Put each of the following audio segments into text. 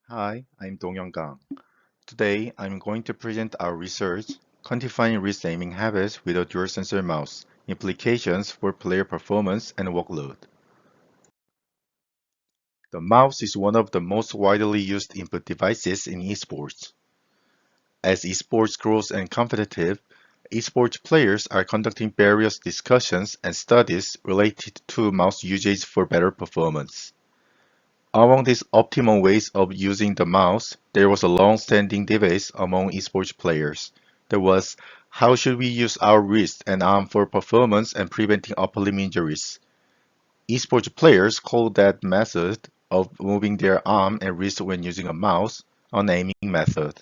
Hi, I'm Donghyeon. Today, I'm going to present our research, Quantifying Wrist Aiming Habits with a Dual Sensor Mouse, Implications for Player Performance and Workload. The mouse is one of the most widely used input devices in esports. As esports grows and competitive, esports players are conducting various discussions and studies related to mouse usage for better performance. Among these optimal ways of using the mouse, there was a long-standing debate among esports players. There was, how should we use our wrist and arm for performance and preventing upper limb injuries? Esports players called that method of moving their arm and wrist when using a mouse an aiming method.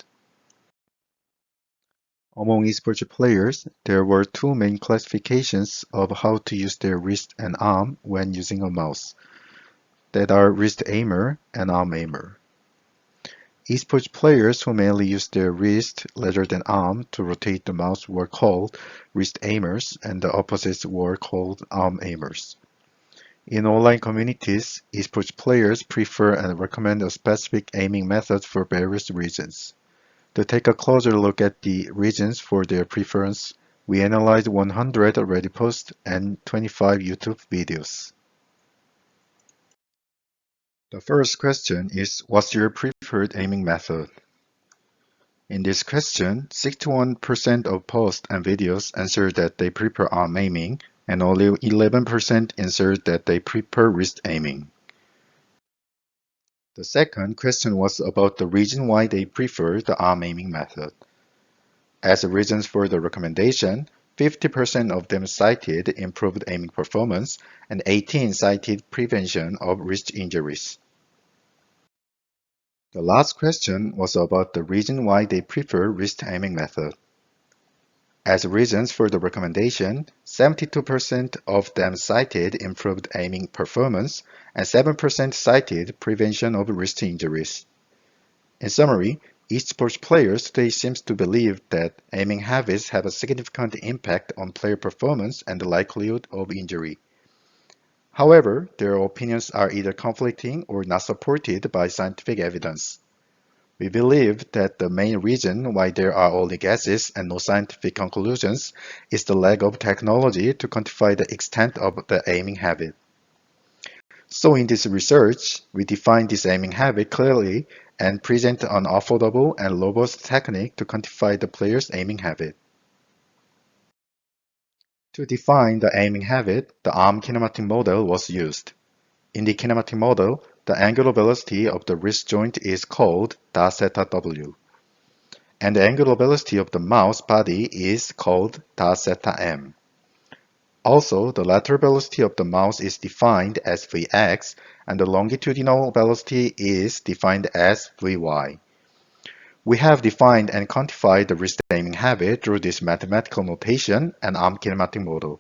Among esports players, there were two main classifications of how to use their wrist and arm when using a mouse, that are wrist aimer and arm aimer. Esports players who mainly use their wrist rather than arm to rotate the mouse were called wrist aimers, and the opposites were called arm aimers. In online communities, esports players prefer and recommend a specific aiming method for various reasons. To take a closer look at the reasons for their preference, we analyzed 100 Reddit posts and 25 YouTube videos. The first question is, what's your preferred aiming method? In this question, 61% of posts and videos answered that they prefer arm aiming, and only 11% answered that they prefer wrist aiming. The second question was about the reason why they prefer the arm aiming method. As reasons for the recommendation, 50% of them cited improved aiming performance, and 18 cited prevention of wrist injuries. The last question was about the reason why they prefer wrist aiming method. As reasons for the recommendation, 72% of them cited improved aiming performance, and 7% cited prevention of wrist injuries. In summary, esports players today seems to believe that aiming habits have a significant impact on player performance and the likelihood of injury. However, their opinions are either conflicting or not supported by scientific evidence. We believe that the main reason why there are only guesses and no scientific conclusions is the lack of technology to quantify the extent of the aiming habit. So in this research, we define this aiming habit clearly and present an affordable and robust technique to quantify the player's aiming habit. To define the aiming habit, the arm kinematic model was used. In the kinematic model, the angular velocity of the wrist joint is called da zeta w, and the angular velocity of the mouse body is called da zeta m. Also, the lateral velocity of the mouse is defined as Vx, and the longitudinal velocity is defined as Vy. We have defined and quantified the wrist aiming habit through this mathematical notation and arm kinematic model.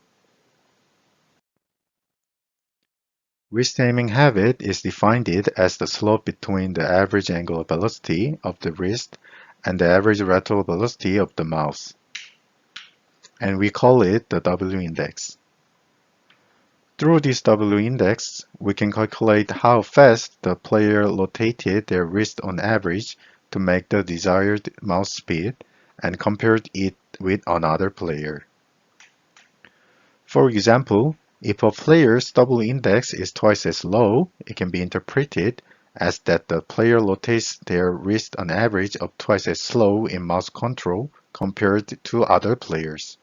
Wrist aiming habit is defined as the slope between the average angular velocity of the wrist and the average lateral velocity of the mouse, and we call it the W index. Through this W index, we can calculate how fast the player rotated their wrist on average to make the desired mouse speed and compared it with another player. For example, if a player's W index is twice as low, it can be interpreted as that the player rotates their wrist on average of twice as slow in mouse control compared to other players.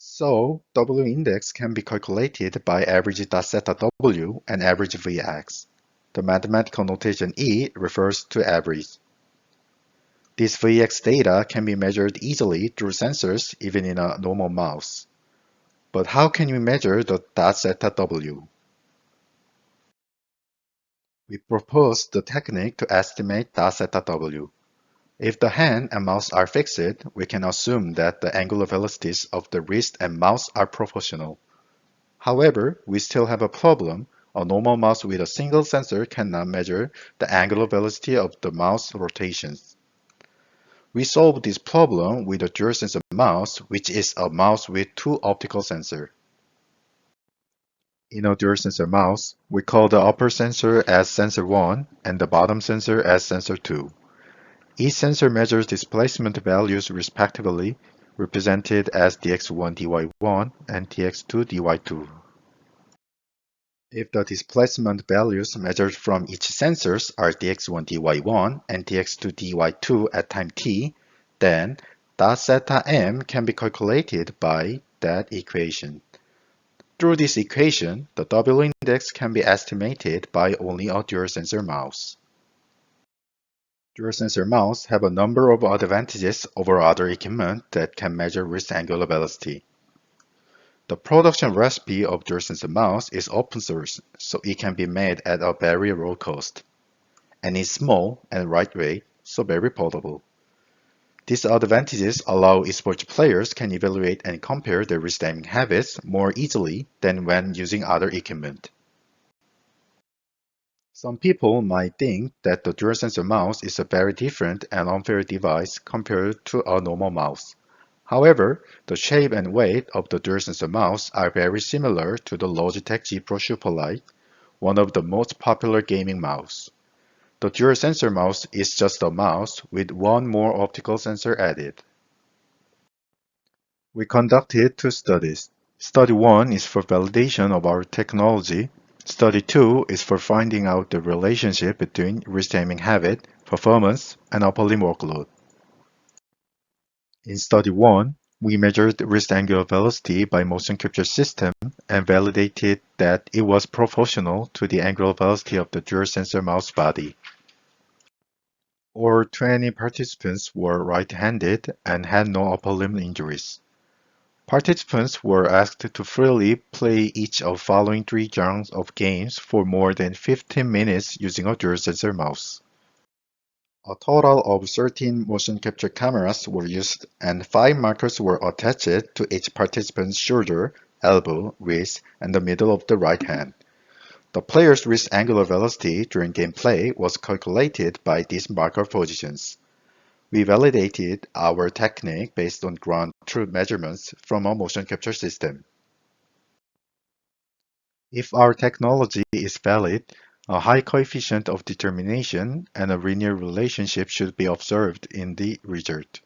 So, W index can be calculated by average da zeta W and average Vx. The mathematical notation E refers to average. This Vx data can be measured easily through sensors even in a normal mouse. But how can we measure the da zeta W? We propose the technique to estimate da zeta W. If the hand and mouse are fixed, we can assume that the angular velocities of the wrist and mouse are proportional. However, we still have a problem. A normal mouse with a single sensor cannot measure the angular velocity of the mouse rotations. We solve this problem with a dual sensor mouse, which is a mouse with two optical sensors. In a dual sensor mouse, we call the upper sensor as sensor 1 and the bottom sensor as sensor 2. Each sensor measures displacement values respectively, represented as dx1 dy1 and dx2 dy2. If the displacement values measured from each sensors are dx1 dy1 and dx2 dy2 at time t, then dot zeta m can be calculated by that equation. Through this equation, the W index can be estimated by only a dual sensor mouse. Dual sensor mouse have a number of advantages over other equipment that can measure wrist angular velocity. The production recipe of dual sensor mouse is open source, so it can be made at a very low cost, and is small and lightweight, so very portable. These advantages allow esports players can evaluate and compare their wrist aiming habits more easily than when using other equipment. Some people might think that the dual sensor mouse is a very different and unfair device compared to a normal mouse. However, the shape and weight of the dual sensor mouse are very similar to the Logitech G Pro Superlight, one of the most popular gaming mouse. The dual sensor mouse is just a mouse with one more optical sensor added. We conducted two studies. Study 1 is for validation of our technology. Study 2 is for finding out the relationship between wrist aiming habit, performance, and upper limb workload. In Study 1, we measured wrist angular velocity by motion capture system and validated that it was proportional to the angular velocity of the dual sensor mouse body. All 20 participants were right-handed and had no upper limb injuries. Participants were asked to freely play each of following three genres of games for more than 15 minutes using a dual sensor mouse. A total of 13 motion capture cameras were used and 5 markers were attached to each participant's shoulder, elbow, wrist, and the middle of the right hand. The player's wrist angular velocity during gameplay was calculated by these marker positions. We validated our technique based on ground truth measurements from a motion capture system. If our technology is valid, a high coefficient of determination and a linear relationship should be observed in the result.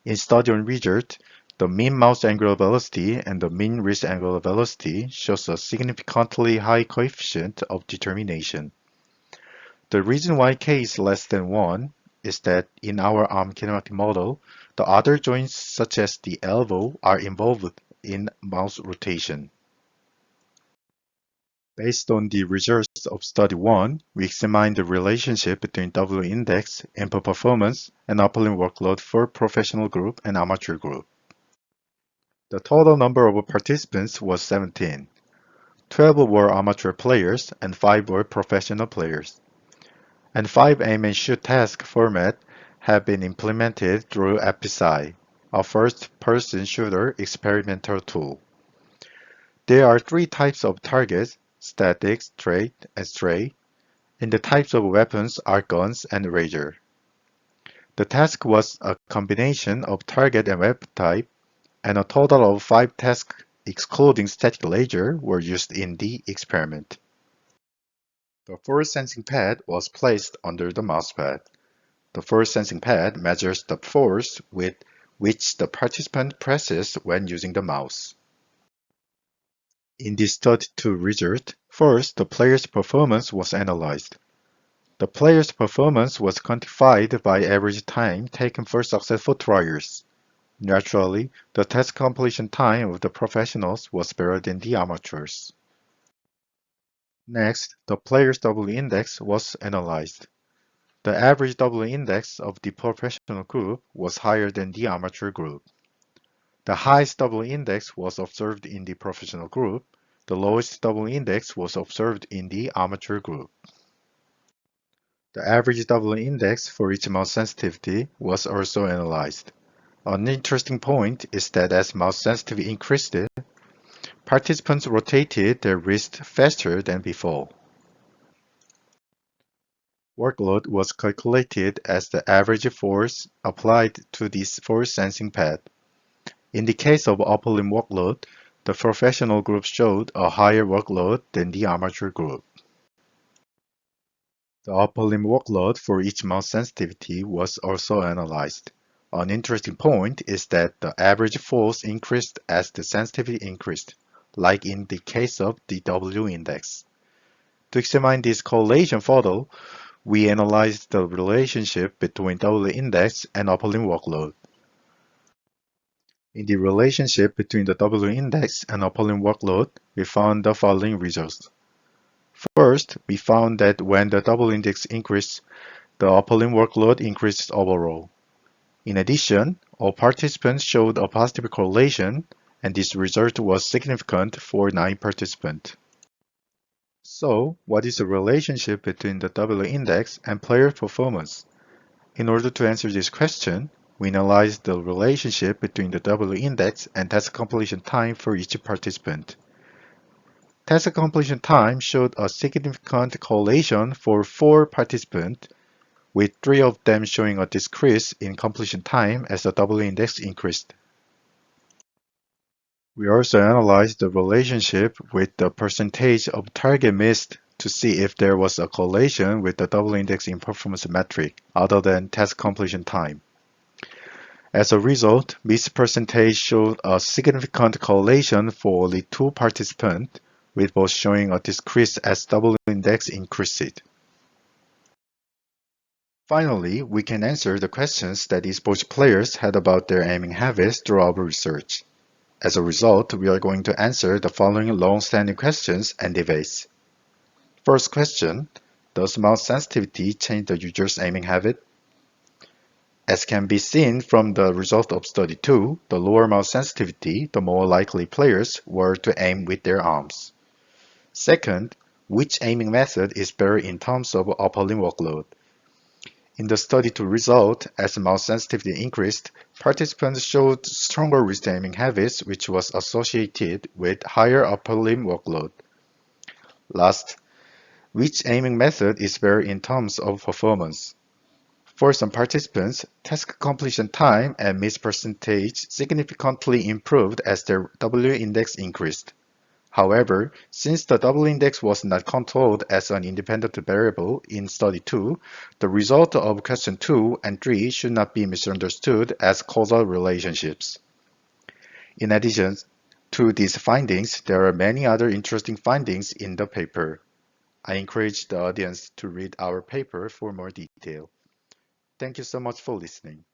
In study on result, the mean mouse angular velocity and the mean wrist angular velocity shows a significantly high coefficient of determination. The reason why k is less than 1 is that in our arm kinematic model, the other joints such as the elbow are involved in mouse rotation. Based on the results of Study 1, we examined the relationship between W index, input performance, and upper limb workload for professional group and amateur group. The total number of participants was 17. 12 were amateur players and 5 were professional players. And 5 aim and shoot task format have been implemented through FPSI, a first-person shooter experimental tool. There are 3 types of targets: static, straight, and stray, and the types of weapons are guns and razor. The task was a combination of target and weapon type, and a total of 5 tasks excluding static laser were used in the experiment. The force sensing pad was placed under the mousepad. The force sensing pad measures the force with which the participant presses when using the mouse. In this study 2 result, first the player's performance was analyzed. The player's performance was quantified by average time taken for successful trials. Naturally, the test completion time of the professionals was better than the amateurs. Next, the player's W index was analyzed. The average W index of the professional group was higher than the amateur group. The highest W index was observed in the professional group. The lowest W index was observed in the amateur group. The average W index for each mouse sensitivity was also analyzed. An interesting point is that as mouse sensitivity increased, participants rotated their wrist faster than before. Workload was calculated as the average force applied to this force sensing pad. In the case of upper limb workload, The professional group showed a higher workload than the amateur group. The upper limb workload for each mouse sensitivity was also analyzed. An interesting point is that the average force increased as the sensitivity increased, like in the case of the W index. To examine this correlation further, we analyzed the relationship between W index and upper limb workload. In the relationship between the W index and upper limb workload, we found the following results. First, we found that when the W index increased, the upper limb workload increased overall. In addition, all participants showed a positive correlation, and this result was significant for 9 participants. So, what is the relationship between the W index and player performance? In order to answer this question, we analyzed the relationship between the W index and task completion time for each participant. Task completion time showed a significant correlation for 4 participants, with 3 of them showing a decrease in completion time as the W index increased. We also analyzed the relationship with the percentage of target missed to see if there was a correlation with the W index in performance metric other than task completion time. As a result, miss percentage showed a significant correlation for only 2 participants, with both showing a decrease as W index increased. Finally, we can answer the questions that esports players had about their aiming habits through our research. As a result, we are going to answer the following long-standing questions and debates. First question, does mouse sensitivity change the user's aiming habit? As can be seen from the result of study 2, the lower mouse sensitivity, the more likely players were to aim with their arms. Second, which aiming method is better in terms of upper limb workload? In the study 2 result, as mouse sensitivity increased, participants showed stronger wrist aiming habits, which was associated with higher upper limb workload. Last, which aiming method is better in terms of performance? For some participants, task completion time and miss percentage significantly improved as their W index increased. However, since the W index was not controlled as an independent variable in study 2, the result of question 2 and 3 should not be misunderstood as causal relationships. In addition to these findings, there are many other interesting findings in the paper. I encourage the audience to read our paper for more detail. Thank you so much for listening.